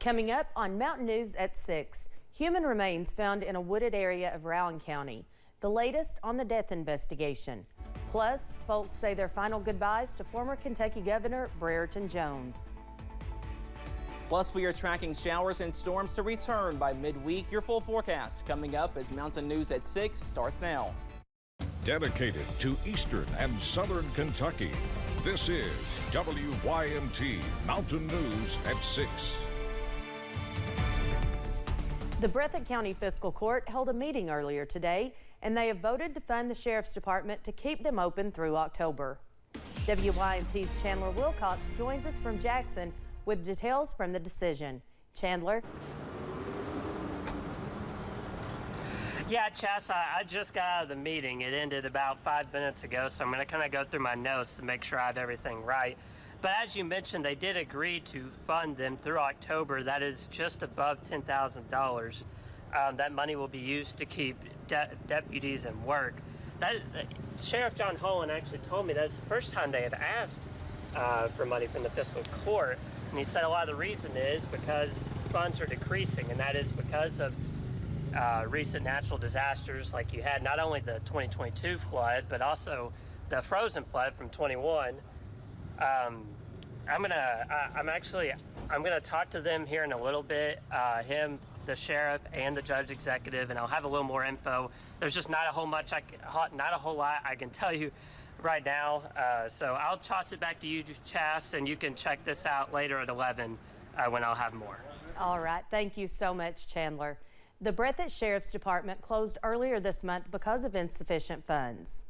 Coming up on Mountain News at 6, human remains found in a wooded area of Rowan County. The latest on the death investigation. Plus, folks say their final goodbyes to former Kentucky Governor Britton Jones. Plus, we are tracking showers and storms to return by midweek. Your full forecast coming up as Mountain News at 6 starts now. Dedicated to Eastern and Southern Kentucky, this is WYMT Mountain News at 6. The Britton County Fiscal Court held a meeting earlier today, and they have voted to fund the Sheriff's Department to keep them open through October. WYMT's Chandler Wilcox joins us from Jackson with details from the decision. Chandler? Yeah, Chess, I just got out of the meeting. It ended about 5 minutes ago, so I'm going to kind of go through my notes to make sure I had everything right. But as you mentioned, they did agree to fund them through October. That is just above $10,000. That money will be used to keep deputies in work. Sheriff John Holland actually told me that's the first time they had asked for money from the fiscal court. And he said a lot of the reason is because funds are decreasing, and that is because of recent natural disasters like you had, not only the 2022 flood, but also the frozen flood from 21. I'm gonna talk to them here in a little bit, him, the sheriff, and the judge executive, and I'll have a little more info. There's just not a whole lot I can tell you right now. So I'll toss it back to you, Chas, and you can check this out later at 11 when I'll have more. All right, thank you so much, Chandler. The Britton Sheriff's Department closed earlier this month because of insufficient funds.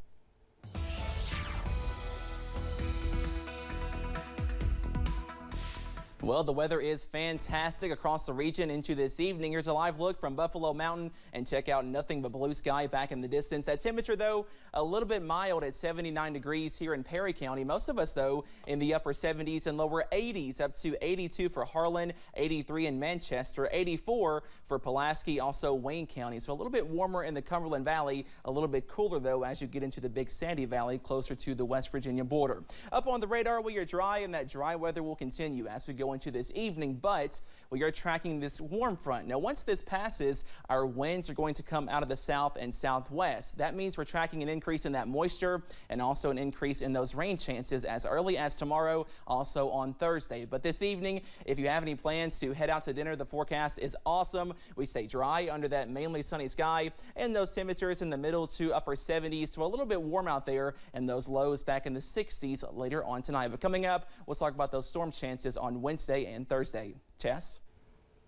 Well, the weather is fantastic across the region into this evening. Here's a live look from Buffalo Mountain, and check out nothing but blue sky back in the distance. That temperature, though, a little bit mild at 79 degrees here in Perry County. Most of us, though, in the upper 70s and lower 80s, up to 82 for Harlan, 83 in Manchester, 84 for Palaski, also Wayne County. So a little bit warmer in the Cumberland Valley, a little bit cooler, though, as you get into the Big Sandy Valley, closer to the West Virginia border. Up on the radar, we are dry, and that dry weather will continue as we go into this evening, but we are tracking this warm front. Now, once this passes, our winds are going to come out of the south and southwest. That means we're tracking an increase in that moisture and also an increase in those rain chances as early as tomorrow, also on Thursday. But this evening, if you have any plans to head out to dinner, the forecast is awesome. We stay dry under that mainly sunny sky, and those temperatures in the middle to upper 70s, so a little bit warm out there, and those lows back in the 60s later on tonight. But coming up, we'll talk about those storm chances on Wednesday and Thursday. Chess?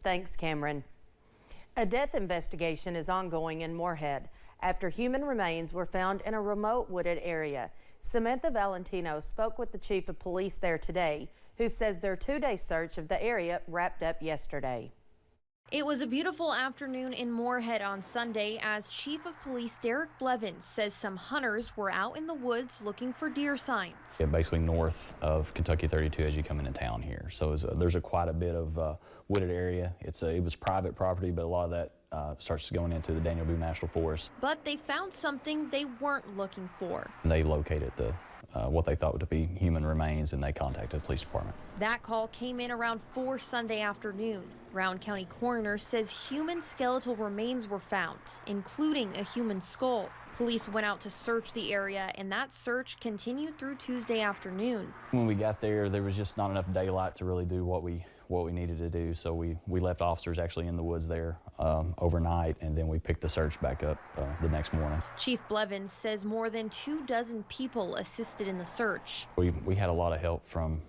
Thanks, Cameron. A death investigation is ongoing in Moorhead after human remains were found in a remote wooded area. Samantha Valentino spoke with the chief of police there today, who says their two-day search of the area wrapped up yesterday. It was a beautiful afternoon in Moorhead on Sunday as Chief of Police Derek Blevins says some hunters were out in the woods looking for deer signs. Yeah, basically north of Kentucky 32 as you come into town here. So there's quite a bit of wooded area. It was private property, but a lot of that starts going into the Daniel Boone National Forest. But they found something they weren't looking for. And they located what they thought would be human remains, and they contacted the police department. That call came in around 4 Sunday afternoon. Rowan County coroner says human skeletal remains were found, including a human skull. Police went out to search the area, and that search continued through Tuesday afternoon. When we got there was just not enough daylight to really do what we needed to do, so we left officers actually in the woods there overnight, and then we picked the search back up the next morning. Chief Blevins says more than 24 people assisted in the search. We had a lot of help from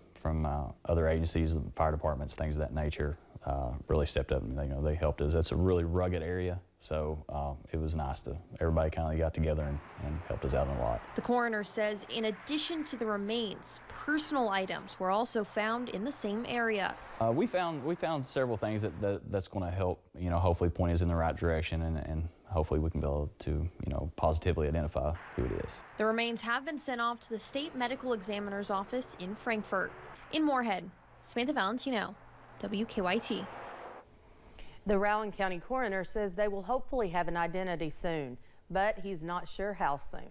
other agencies, fire departments, things of that nature. Really stepped up, and they helped us. That's a really rugged area, so it was nice to everybody kind of got together and helped us out a lot. The coroner says in addition to the remains, personal items were also found in the same area. We found several things that's going to help, hopefully point us in the right direction, and hopefully we can be able to, positively identify who it is. The remains have been sent off to the state medical examiner's office in Frankfort. In Moorhead, Samantha Valentino, WKYT. The Rowan County coroner says they will hopefully have an identity soon, but he's not sure how soon.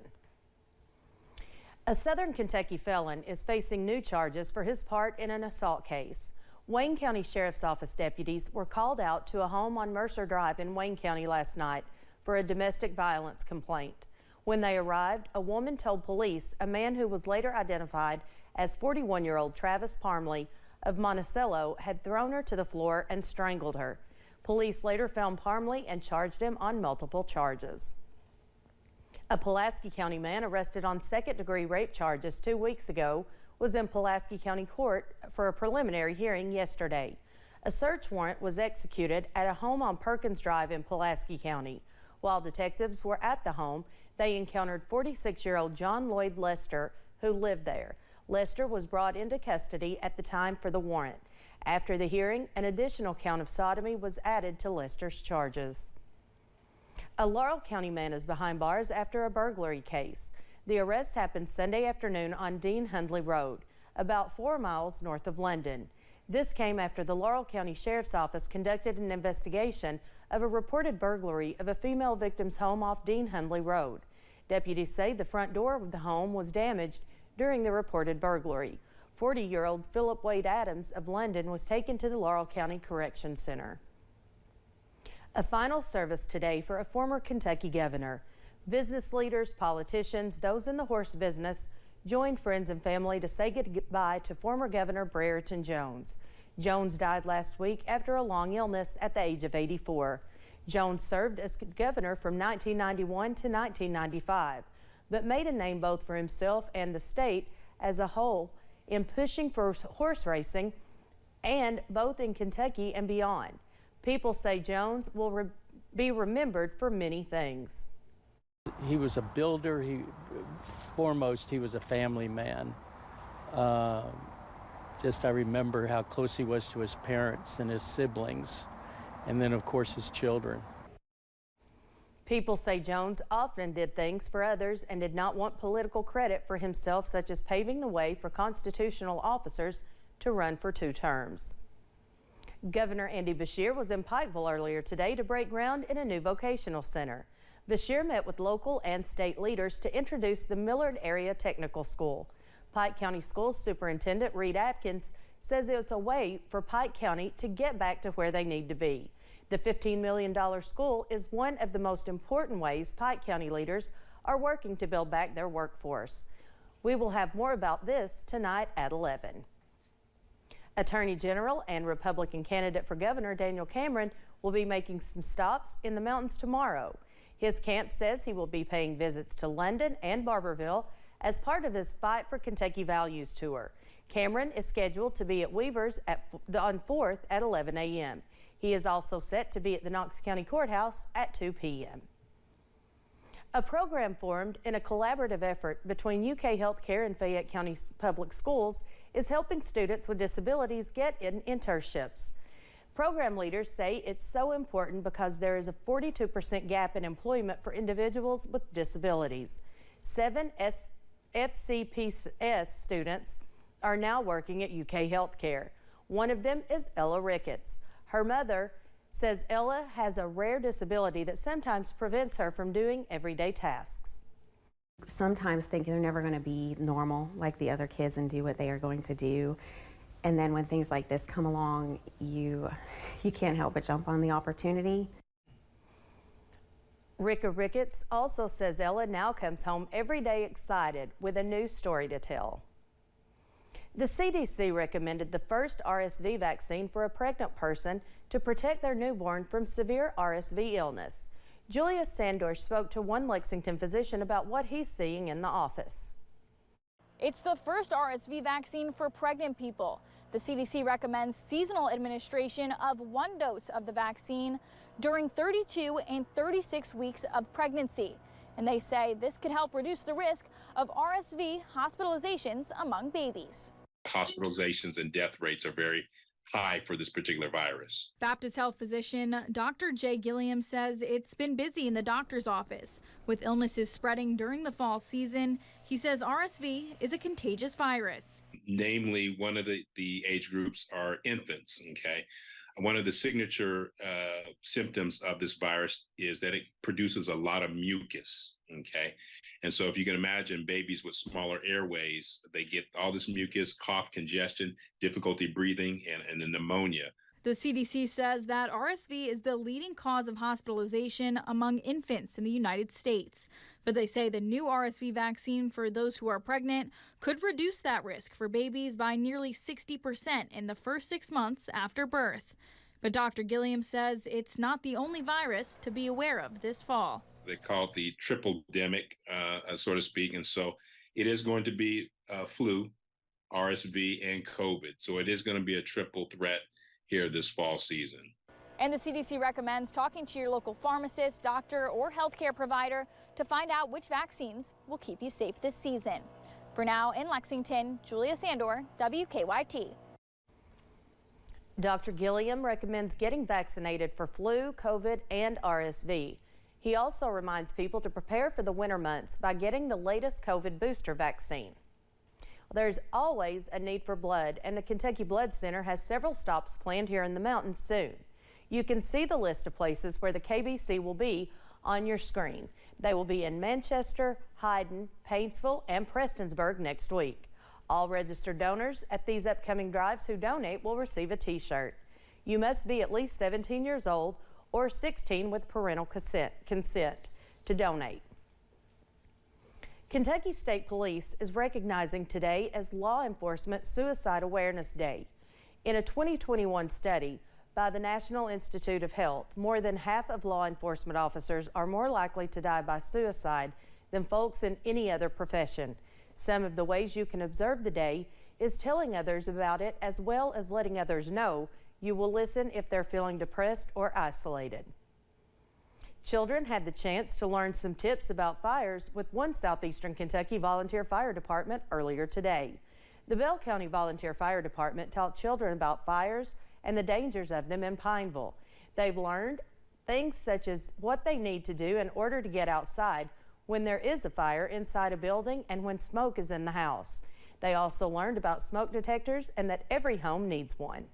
A Southern Kentucky felon is facing new charges for his part in an assault case. Wayne County Sheriff's Office deputies were called out to a home on Mercer Drive in Wayne County last night for a domestic violence complaint. When they arrived, a woman told police a man who was later identified as 41-year-old Travis Parmley of Monticello had thrown her to the floor and strangled her. Police later found Parmley and charged him on multiple charges. A Pulaski County man arrested on second-degree rape charges 2 weeks ago was in Pulaski County Court for a preliminary hearing yesterday. A search warrant was executed at a home on Perkins Drive in Pulaski County. While detectives were at the home, they encountered 46-year-old John Lloyd Lester, who lived there. Lester was brought into custody at the time for the warrant. After the hearing, an additional count of sodomy was added to Lester's charges. A Laurel County man is behind bars after a burglary case. The arrest happened Sunday afternoon on Dean Hundley Road, about 4 miles north of London. This came after the Laurel County Sheriff's Office conducted an investigation of a reported burglary of a female victim's home off Dean Hundley Road. Deputies say the front door of the home was damaged during the reported burglary. 40-year-old Philip Wade Adams of London was taken to the Laurel County Correction Center. A final service today for a former Kentucky governor. Business leaders, politicians, those in the horse business joined friends and family to say goodbye to former Governor Brereton Jones. Jones died last week after a long illness at the age of 84. Jones served as governor from 1991 to 1995, but made a name both for himself and the state as a whole in pushing for horse racing, and both in Kentucky and beyond. People say Jones will be remembered for many things. He was a builder. He was a family man. I remember how close he was to his parents and his siblings, and then of course his children. People say Jones often did things for others and did not want political credit for himself, such as paving the way for constitutional officers to run for 2 terms. Governor Andy Beshear was in Pikeville earlier today to break ground in a new vocational center. Beshear met with local and state leaders to introduce the Millard Area Technical School. Pike County Schools Superintendent Reed Atkins says it's a way for Pike County to get back to where they need to be. The $15 million school is one of the most important ways Pike County leaders are working to build back their workforce. We will have more about this tonight at 11. Attorney General and Republican candidate for governor Daniel Cameron will be making some stops in the mountains tomorrow. His camp says he will be paying visits to London and Barberville as part of his Fight for Kentucky Values tour. Cameron is scheduled to be at Weaver's on 4th at 11 a.m. He is also set to be at the Knox County Courthouse at 2 p.m. A program formed in a collaborative effort between UK Healthcare and Fayette County Public Schools is helping students with disabilities get internships. Program leaders say it's so important because there is a 42% gap in employment for individuals with disabilities. 7 FCPS students are now working at UK Healthcare. One of them is Ella Ricketts. Her mother says Ella has a rare disability that sometimes prevents her from doing everyday tasks. Sometimes think they're never going to be normal like the other kids and do what they are going to do. And then when things like this come along, you can't help but jump on the opportunity. Ricka Ricketts also says Ella now comes home every day excited with a new story to tell. The CDC recommended the first RSV vaccine for a pregnant person to protect their newborn from severe RSV illness. Julius Sandorf spoke to one Lexington physician about what he's seeing in the office. It's the first RSV vaccine for pregnant people. The CDC recommends seasonal administration of 1 dose of the vaccine during 32 and 36 weeks of pregnancy. And they say this could help reduce the risk of RSV hospitalizations among babies. Hospitalizations and death rates are very high for this particular virus. Baptist Health physician Dr. Jay Gilliam says it's been busy in the doctor's office with illnesses spreading during the fall season. He says RSV is a contagious virus. Namely, one of the age groups are infants, okay? One of the signature symptoms of this virus is that it produces a lot of mucus, okay? And so if you can imagine babies with smaller airways, they get all this mucus, cough, congestion, difficulty breathing, and a pneumonia. The CDC says that RSV is the leading cause of hospitalization among infants in the United States. But they say the new RSV vaccine for those who are pregnant could reduce that risk for babies by nearly 60% in the first 6 months after birth. But Dr. Gilliam says it's not the only virus to be aware of this fall. They call it the triple-demic, so to speak. And so it is going to be flu, RSV, and COVID. So it is going to be a triple threat here this fall season. And the CDC recommends talking to your local pharmacist, doctor, or healthcare provider to find out which vaccines will keep you safe this season. For now, in Lexington, Julia Sandor, WKYT. Dr. Gilliam recommends getting vaccinated for flu, COVID, and RSV. He also reminds people to prepare for the winter months by getting the latest COVID booster vaccine. There's always a need for blood, and the Kentucky Blood Center has several stops planned here in the mountains soon. You can see the list of places where the KBC will be on your screen. They will be in Manchester, Hyden, Paintsville, and Prestonsburg next week. All registered donors at these upcoming drives who donate will receive a t-shirt. You must be at least 17 years old or 16 with parental consent to donate. Kentucky State Police is recognizing today as Law Enforcement Suicide Awareness Day. In a 2021 study by the National Institute of Health, more than half of law enforcement officers are more likely to die by suicide than folks in any other profession. Some of the ways you can observe the day is telling others about it, as well as letting others know you will listen if they're feeling depressed or isolated. Children had the chance to learn some tips about fires with one Southeastern Kentucky volunteer fire department earlier today. The Bell County Volunteer Fire Department taught children about fires and the dangers of them in Pineville. They've learned things such as what they need to do in order to get outside when there is a fire inside a building and when smoke is in the house. They also learned about smoke detectors and that every home needs one.